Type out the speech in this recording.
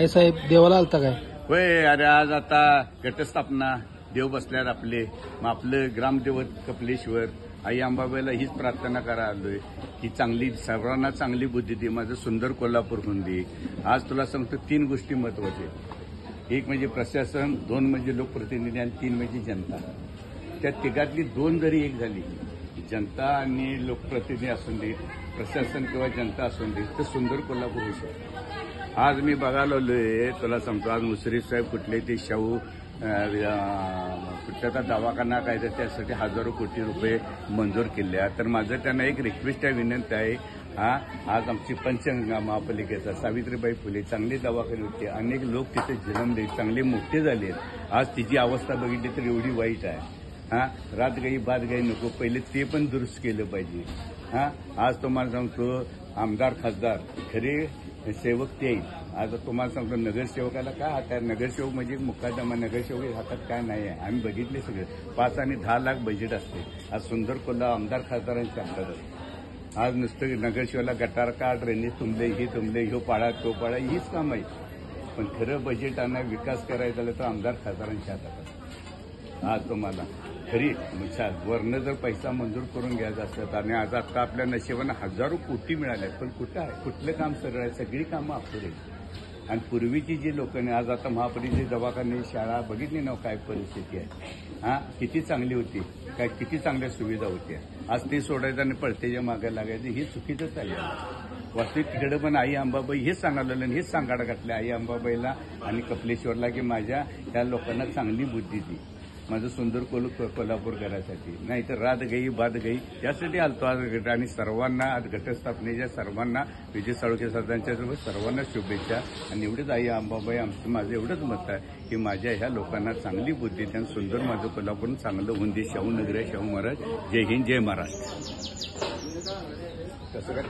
काय साहेब देवाला आलता काय? होय. अरे आज आता घटस्थापना देव बसल्यात आपले. मग आपलं ग्रामदेवत कपिलेश्वर आई अंबाबाईला हीच प्रार्थना करा आलोय की चांगली सर्वांना चांगली बुद्धी दे, माझं सुंदर कोल्हापूर होऊन दे. आज तुला सांगतो 3 गोष्टी महत्वाच्या. एक म्हणजे प्रशासन, 2 म्हणजे लोकप्रतिनिधी आणि 3 म्हणजे जनता. त्या तिघातली 2 जरी एक झाली, जनता आणि लोकप्रतिनिधी असून दे, प्रशासन किंवा जनता असून दे, तर सुंदर कोल्हापूर होऊ शकतो. आज मी बघायला आलोय, तुला सांगतो आज मुश्रीफ साहेब कुठले ते शाहू कुठल्याचा दवाखाना काय तर त्यासाठी हजारो कोटी रुपये मंजूर केले. तर माझं त्यांना एक रिक्वेस्ट आहे, विनंती आहे. आज आमची पंचगंगा महापालिकेचा सावित्रीबाई फुले चांगले दवाखाने होते, अनेक लोक तिथे जन्मले, चांगले मोठे झाले. आज तिची अवस्था बघितली तर एवढी वाईट आहे. रातगाई बादगाई नको, पहिले ते पण दुरुस्त केलं पाहिजे. आज तुम्हाला सांगतो आमदार खासदार खरे सेवक ते येईल. आज तुम्हाला सांगतो नगरसेवकाला काय हात आहे, नगरसेवक म्हणजे मुकादमा, नगरसेवक हातात काय नाही आहे. आम्ही बघितले सगळे 5 आणि 10 लाख बजेट असते. आज सुंदर कोल्हा आमदार खासदारांच्या हातात असते. आज नुसतं नगरसेवकाला गटार का ड्रेनेज तुंबले, हे तुंबले, ह्यो पाडा तो पाडा, हीच काम आहे. पण खरं बजेट आणा विकास करायचा झालं तर आमदार खासदारांच्या हातात असतं. आज तुम्हाला खरी वरनं जर पैसा मंजूर करून घ्यायचा असतात आणि आज आता आपल्या नशिबानं हजारो कोटी मिळाल्या, पण कुठं आहे, कुठलं काम सरळ आहे, सगळी कामं अपुरी आहेत. आणि पूर्वीची जी लोकांनी आज आता महापालिकेचे दवाखाने शाळा बघितली ना काय परिस्थिती आहे. किती चांगली होती, काय किती चांगल्या सुविधा होत्या. आज ते सोडायचं आणि पळतेच्या मागे लागायचं, ही चुकीचं चाललं. वास्तविक तिकडे पण आई अंबाबाई हेच सांगायला आणि हेच सांगायला घातलं आई अंबाबाईला आणि कपिलेश्वरला की माझ्या या लोकांना चांगली बुद्धी दी, माझं सुंदर कोल्हापूर करायसाठी, नाही तर रात गई बात गई यासाठी आलतो आज. आणि सर्वांना आज घटस्थापनेच्या सर्वांना विजय साळुंखे साहेबांच्या सर्वांना शुभेच्छा. आणि एवढंच आई अंबाबाई आमचं माझं एवढंच मत आहे की माझ्या ह्या लोकांना चांगली बुद्धी द्या, सुंदर माझं कोल्हापूर चांगलं होऊन दे. शाहू नगर आहे, शाहू महाराज. जय हिंद, जय महाराष्ट्र. कसं काय